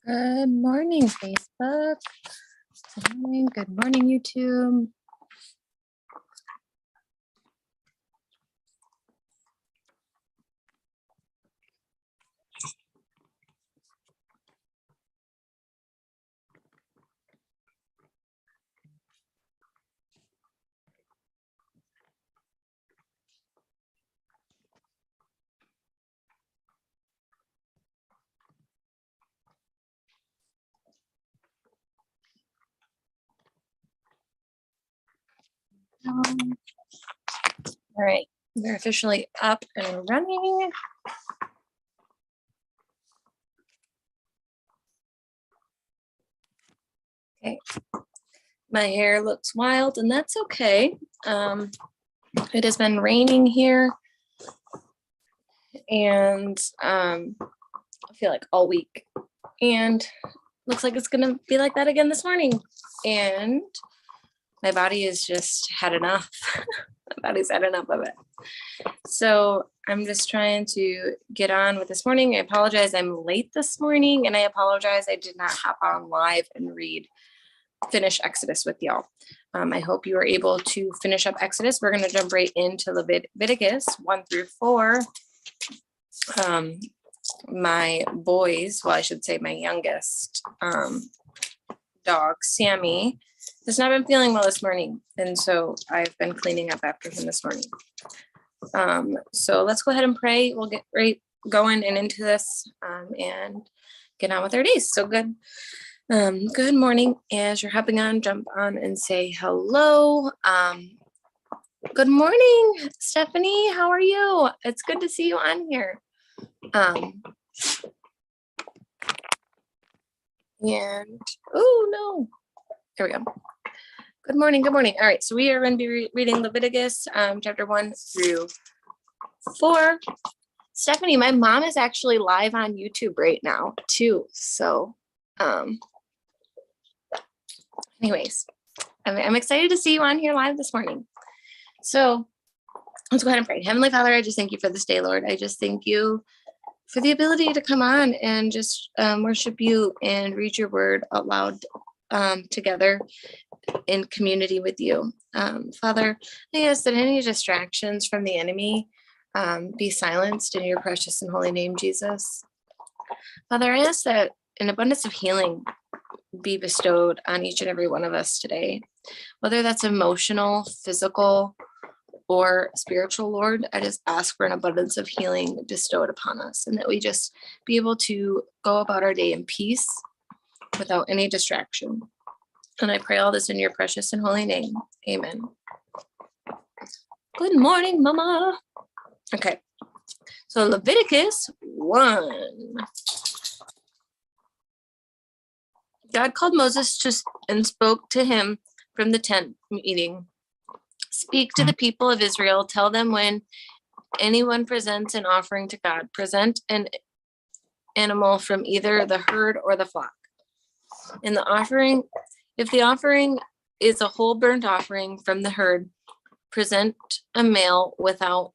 Good morning, Facebook. Good morning, YouTube. All right, we're officially up and running. Okay, my hair looks wild, and that's okay. It has been raining here, and I feel like all week, and looks like it's gonna be like that again this morning. And my body has just had enough. My body's had enough of it. So I'm just trying to get on with this morning. I apologize, I'm late this morning, and I apologize I did not hop on live and finish Exodus with y'all. I hope you were able to finish up Exodus. We're going to jump right into Leviticus 1 through 4. My boys, well, I should say my youngest dog, Sammy, has not been feeling well this morning, and so I've been cleaning up after him this morning. So let's go ahead and pray. We'll get right going and into this and get on with our days. So good morning. As you're hopping on, jump on and say hello. Good morning, Stephanie. How are you? It's good to see you on here. And oh no, there we go. Good morning. Good morning. All right, so we are going to be reading Leviticus chapter 1 through 4. Stephanie, my mom is actually live on YouTube right now too. So anyways, I'm excited to see you on here live this morning. So let's go ahead and pray. Heavenly Father, I just thank you for this day, Lord. I just thank you for the ability to come on and just worship you and read your word out loud together in community with you. Father, I ask that any distractions from the enemy be silenced in your precious and holy name, Jesus. Father, I ask that an abundance of healing be bestowed on each and every one of us today, whether that's emotional, physical, or spiritual, Lord. I just ask for an abundance of healing bestowed upon us, and that we just be able to go about our day in peace without any distraction. And I pray all this in your precious and holy name. Amen. Good morning, Mama. Okay, so Leviticus 1. God called Moses and spoke to him from the tent meeting. Speak to the people of Israel. Tell them when anyone presents an offering to God, present an animal from either the herd or the flock. In the offering, if the offering is a whole burnt offering from the herd, present a male without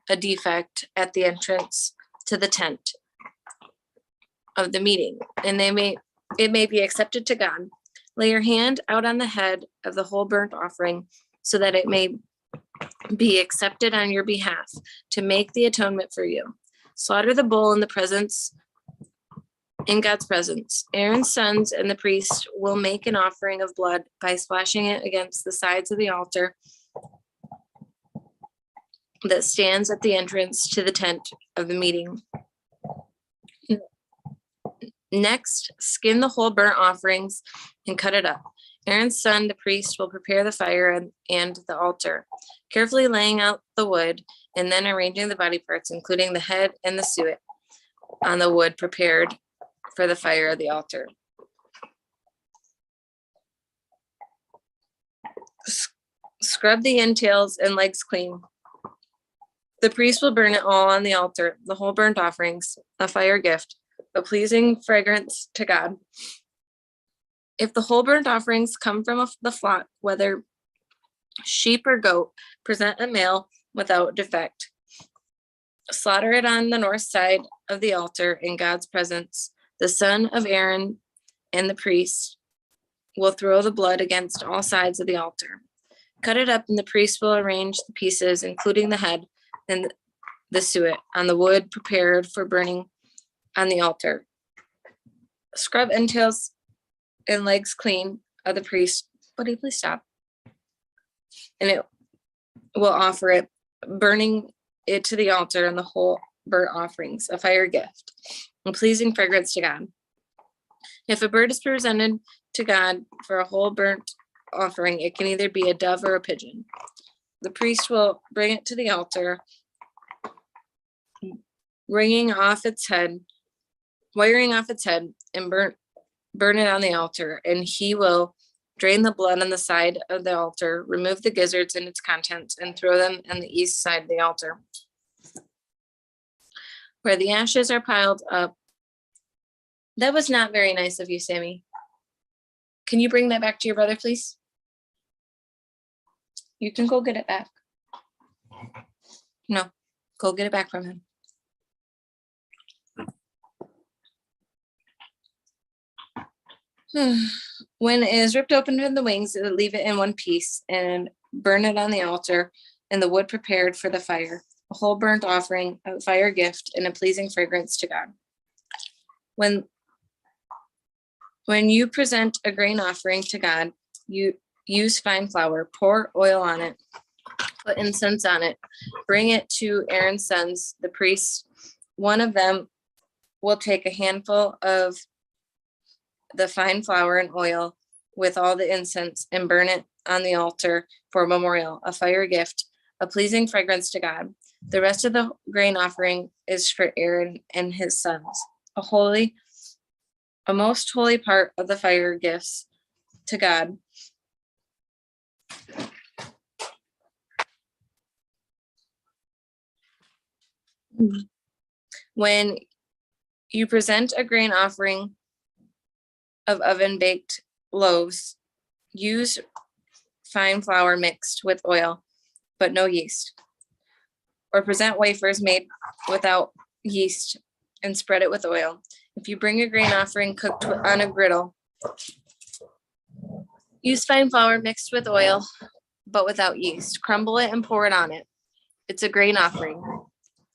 a defect at the entrance to the tent of the meeting, and it may be accepted to God. Lay your hand out on the head of the whole burnt offering so that it may be accepted on your behalf to make the atonement for you. Slaughter the bull in God's presence. Aaron's sons and the priest will make an offering of blood by splashing it against the sides of the altar that stands at the entrance to the tent of the meeting. Next, skin the whole burnt offerings and cut it up. Aaron's son, the priest, will prepare the fire and the altar, carefully laying out the wood and then arranging the body parts, including the head and the suet, on the wood prepared for the fire of the altar. Scrub the entails and legs clean. The priest will burn it all on the altar, the whole burnt offerings, a fire gift, a pleasing fragrance to God. If the whole burnt offerings come from the flock, whether sheep or goat, present a male without defect. Slaughter it on the north side of the altar in God's presence The son of Aaron and the priest will throw the blood against all sides of the altar. Cut it up, and the priest will arrange the pieces, including the head and the suet, on the wood prepared for burning on the altar. Scrub entrails and legs clean of the priest. Buddy, please stop. And it will offer it, burning it to the altar and the whole burnt offerings, a fire gift, and pleasing fragrance to God. If a bird is presented to God for a whole burnt offering, it can either be a dove or a pigeon. The priest will bring it to the altar, wiring off its head, and burn it on the altar, and he will drain the blood on the side of the altar, remove the gizzards and its contents, and throw them on the east side of the altar, where the ashes are piled up. That was not very nice of you, Sammy. Can you bring that back to your brother, please? You can go get it back. No, go get it back from him. When it is ripped open from the wings, leave it in one piece and burn it on the altar and the wood prepared for the fire, a whole burnt offering, a fire gift, and a pleasing fragrance to God. When you present a grain offering to God, you use fine flour, pour oil on it, put incense on it, bring it to Aaron's sons, the priests. One of them will take a handful of the fine flour and oil with all the incense and burn it on the altar for a memorial, a fire gift, a pleasing fragrance to God. The rest of the grain offering is for Aaron and his sons, a most holy part of the fire gifts to God. When you present a grain offering of oven-baked loaves, use fine flour mixed with oil, but no yeast. Or present wafers made without yeast and spread it with oil. If you bring a grain offering cooked on a griddle, use fine flour mixed with oil, but without yeast. Crumble it and pour it on it. It's a grain offering.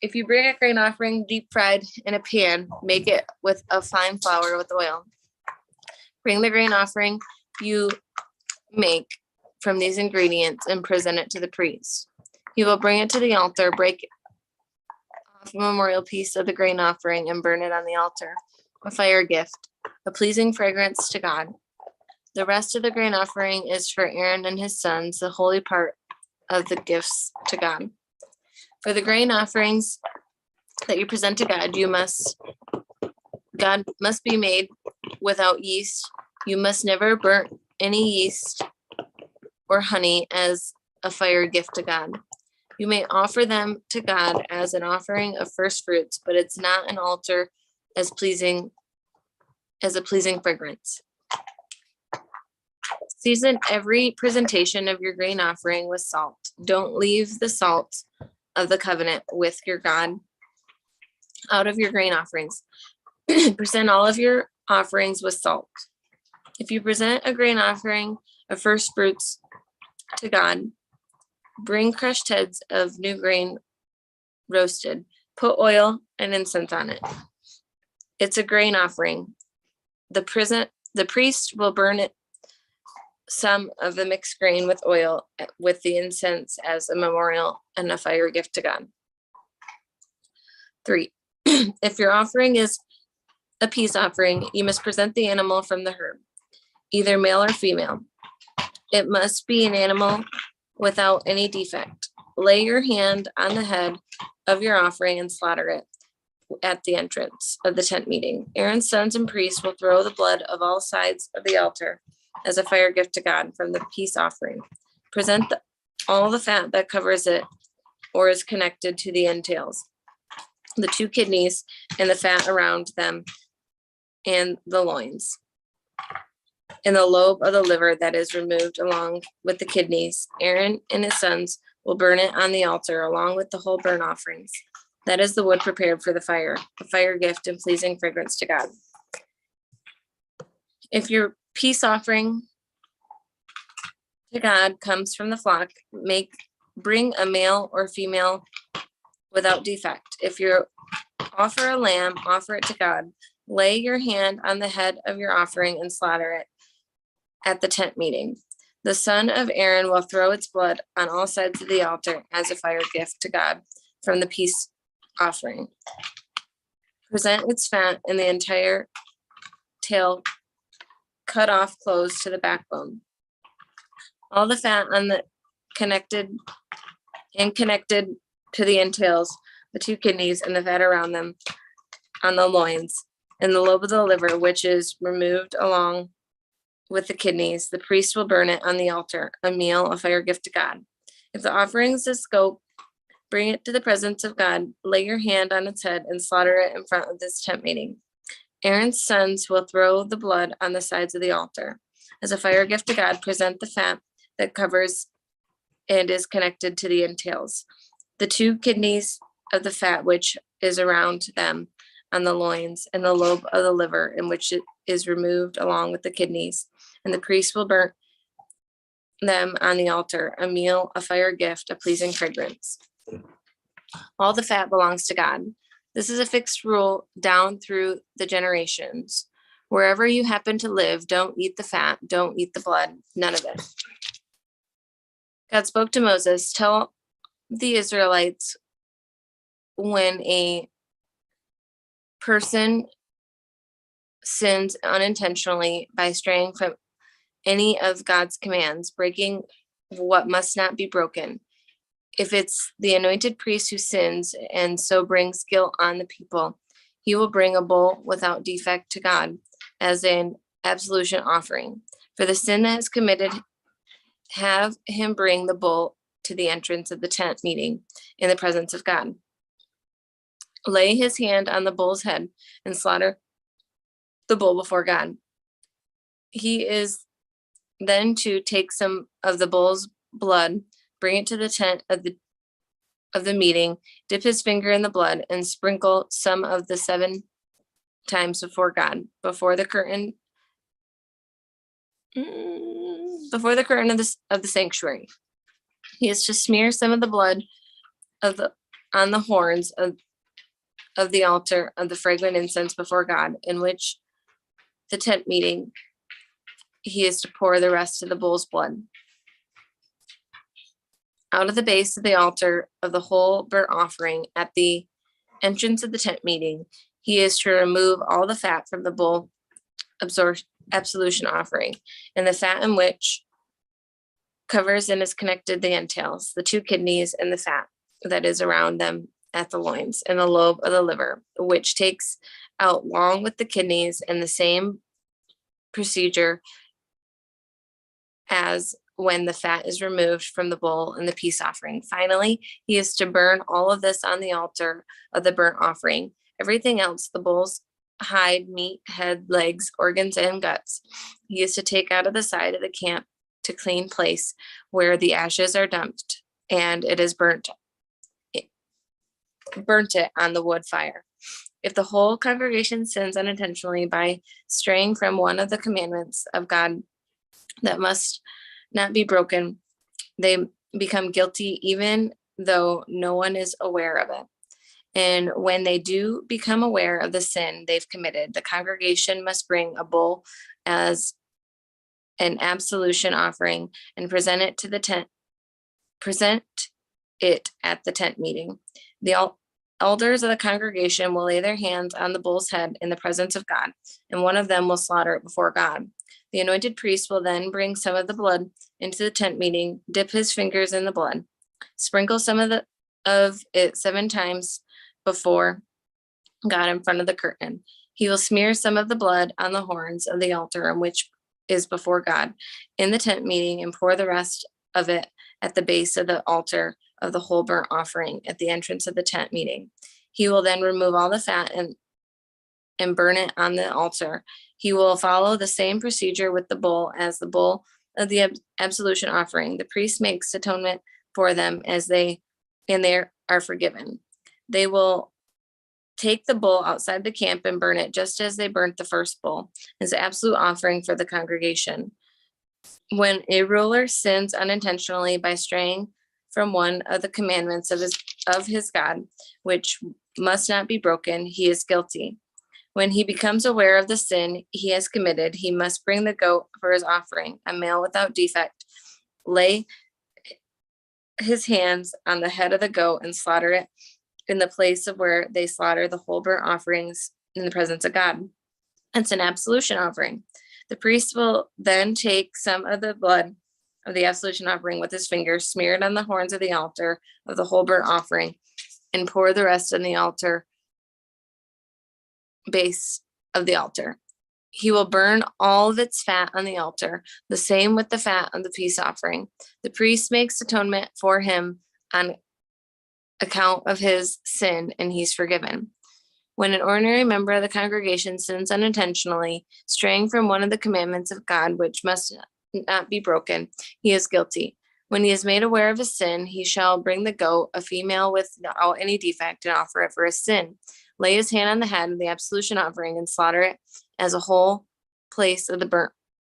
If you bring a grain offering deep fried in a pan, make it with a fine flour with oil. Bring the grain offering you make from these ingredients and present it to the priest. He will bring it to the altar, break off a memorial piece of the grain offering, and burn it on the altar, a fire gift, a pleasing fragrance to God. The rest of the grain offering is for Aaron and his sons, the holy part of the gifts to God. For the grain offerings that you present to God, God must be made without yeast. You must never burn any yeast or honey as a fire gift to God. You may offer them to God as an offering of first fruits, but it's not an altar as a pleasing fragrance. Season every presentation of your grain offering with salt. Don't leave the salt of the covenant with your God out of your grain offerings. Present all of your offerings with salt. If you present a grain offering of first fruits to God, bring crushed heads of new grain roasted. Put oil and incense on it. It's a grain offering. The priest will burn it, some of the mixed grain with oil with the incense as a memorial and a fire gift to God. 3. If your offering is a peace offering, you must present the animal from the herd, either male or female. It must be an animal without any defect. Lay your hand on the head of your offering and slaughter it at the entrance of the tent meeting. Aaron's sons and priests will throw the blood of all sides of the altar as a fire gift to God from the peace offering. Present all the fat that covers it or is connected to the entails, the 2 kidneys and the fat around them, and the loins, and the lobe of the liver that is removed along with the kidneys. Aaron and his sons will burn it on the altar along with the whole burnt offerings. That is the wood prepared for the fire, a fire gift and pleasing fragrance to God. If your peace offering to God comes from the flock, bring a male or female without defect. If you offer a lamb, offer it to God. Lay your hand on the head of your offering and slaughter it at the tent meeting. The son of Aaron will throw its blood on all sides of the altar as a fire gift to God from the peace offering. Present its fat and the entire tail cut off close to the backbone. All the fat on the connected to the entails, the two kidneys and the fat around them on the loins, and the lobe of the liver, which is removed along with the kidneys. The priest will burn it on the altar, a meal, a fire gift to God. If the offering is a scope, bring it to the presence of God, lay your hand on its head and slaughter it in front of this tent meeting. Aaron's sons will throw the blood on the sides of the altar. As a fire gift to God, present the fat that covers and is connected to the entails, the two kidneys of the fat which is around them on the loins, and the lobe of the liver in which it is removed along with the kidneys. And the priest will burn them on the altar, a meal, a fire gift, a pleasing fragrance. All the fat belongs to God. This is a fixed rule down through the generations. Wherever you happen to live, don't eat the fat, don't eat the blood, none of it. God spoke to Moses, tell the Israelites, when a person sins unintentionally by straying from any of God's commands, breaking what must not be broken. If it's the anointed priest who sins and so brings guilt on the people, he will bring a bull without defect to God as an absolution offering. For the sin that is committed, have him bring the bull to the entrance of the tent meeting in the presence of God. Lay his hand on the bull's head and slaughter the bull before God. He is then to take some of the bull's blood, bring it to the tent of the meeting, dip his finger in the blood, and sprinkle some of the 7 times before God, before the curtain of the sanctuary. He is to smear some of the blood on the horns of the altar of the fragrant incense before God, in which the tent meeting. He is to pour the rest of the bull's blood out of the base of the altar of the whole burnt offering at the entrance of the tent meeting. He is to remove all the fat from the bull absolution offering, and the fat in which covers and is connected the entails, the two kidneys, and the fat that is around them at the loins, and the lobe of the liver, which takes out along with the kidneys, and the same procedure as when the fat is removed from the bull in the peace offering. Finally, he is to burn all of this on the altar of the burnt offering. Everything else, the bull's hide, meat, head, legs, organs, and guts, he is to take out of the side of the camp to clean place where the ashes are dumped, and it is burnt it on the wood fire. If the whole congregation sins unintentionally by straying from one of the commandments of God that must not be broken, they become guilty even though no one is aware of it. And when they do become aware of the sin they've committed, the congregation must bring a bull as an absolution offering and present it at the tent meeting. The elders of the congregation will lay their hands on the bull's head in the presence of God, and one of them will slaughter it before God. The anointed priest will then bring some of the blood into the tent meeting, dip his fingers in the blood, sprinkle some of it 7 times before God in front of the curtain. He will smear some of the blood on the horns of the altar, which is before God, in the tent meeting, and pour the rest of it at the base of the altar of the whole burnt offering at the entrance of the tent meeting. He will then remove all the fat and burn it on the altar. He will follow the same procedure with the bull as the bull of the absolution offering. The priest makes atonement for them and they are forgiven. They will take the bull outside the camp and burn it just as they burnt the first bull as an absolute offering for the congregation. When a ruler sins unintentionally by straying from one of the commandments of his God, which must not be broken, he is guilty. When he becomes aware of the sin he has committed, he must bring the goat for his offering, a male without defect, lay his hands on the head of the goat and slaughter it in the place of where they slaughter the whole burnt offerings in the presence of God. It's an absolution offering. The priest will then take some of the blood of the absolution offering with his fingers, smear it on the horns of the altar of the whole burnt offering, and pour the rest on the altar base of the altar. He will burn all of its fat on the altar, the same with the fat of the peace offering. The priest makes atonement for him on account of his sin, and he's forgiven. When an ordinary member of the congregation sins unintentionally, straying from one of the commandments of God, which must not be broken, he is guilty. When he is made aware of his sin, he shall bring the goat, a female without any defect, and offer it for his sin. Lay his hand on the head of the absolution offering and slaughter it as a whole place of the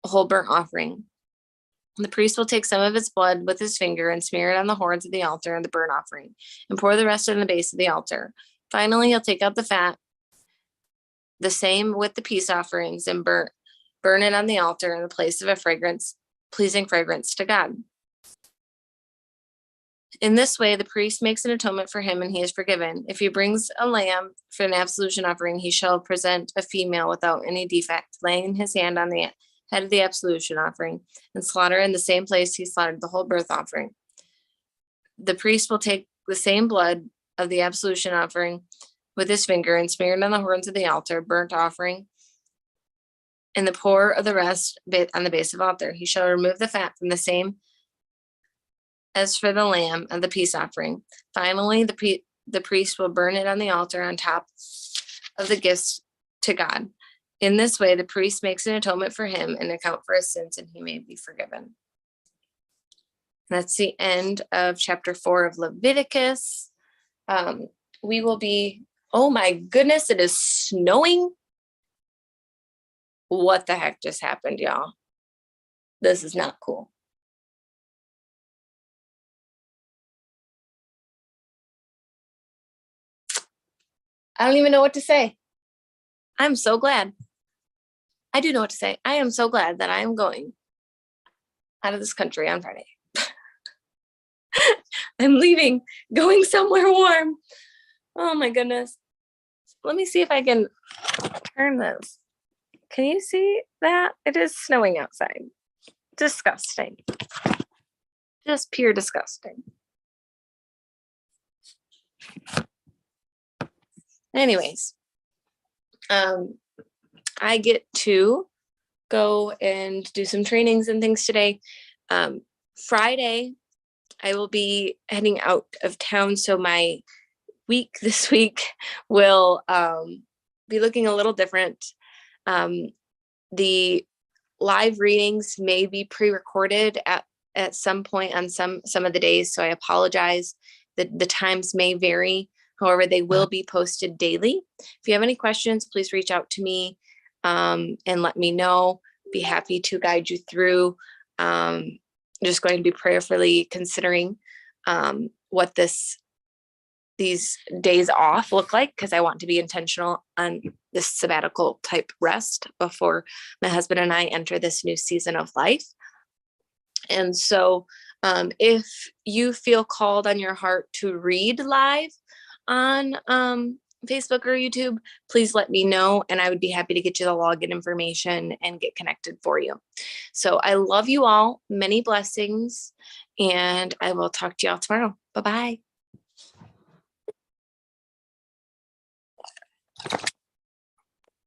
whole burnt offering. The priest will take some of its blood with his finger and smear it on the horns of the altar and the burnt offering, and pour the rest on the base of the altar. Finally, he'll take out the fat, the same with the peace offerings, and burn it on the altar in the place of a pleasing fragrance to God. In this way, the priest makes an atonement for him, and he is forgiven. If he brings a lamb for an absolution offering, he shall present a female without any defect, laying his hand on the head of the absolution offering, and slaughter in the same place he slaughtered the whole burnt offering. The priest will take the same blood of the absolution offering with his finger and smear it on the horns of the altar, burnt offering, and the pour of the rest on the base of the altar. He shall remove the fat from the same as for the lamb of the peace offering. Finally, the priest will burn it on the altar on top of the gifts to God. In this way, the priest makes an atonement for him and account for his sins, and he may be forgiven. That's the end of chapter 4 of Leviticus. We will be, oh my goodness, it is snowing. What the heck just happened, y'all? This is not cool. I don't even know what to say. I'm so glad. I do know what to say. I am so glad that I am going out of this country on Friday. I'm leaving, going somewhere warm. Oh my goodness. Let me see if I can turn this. Can you see that? It is snowing outside. Disgusting. Just pure disgusting. Anyways, I get to go and do some trainings and things today. Friday, I will be heading out of town, so my week this week will be looking a little different. The live readings may be pre-recorded at some point on some of the days, so I apologize. The times may vary. However, they will be posted daily. If you have any questions, please reach out to me and let me know. Be happy to guide you through. Just going to be prayerfully considering what these days off look like, because I want to be intentional on this sabbatical type rest before my husband and I enter this new season of life. And so if you feel called on your heart to read live on Facebook or YouTube, please let me know, and I would be happy to get you the login information and get connected for you. So I love you all. Many blessings, and I will talk to you all tomorrow. Bye-bye.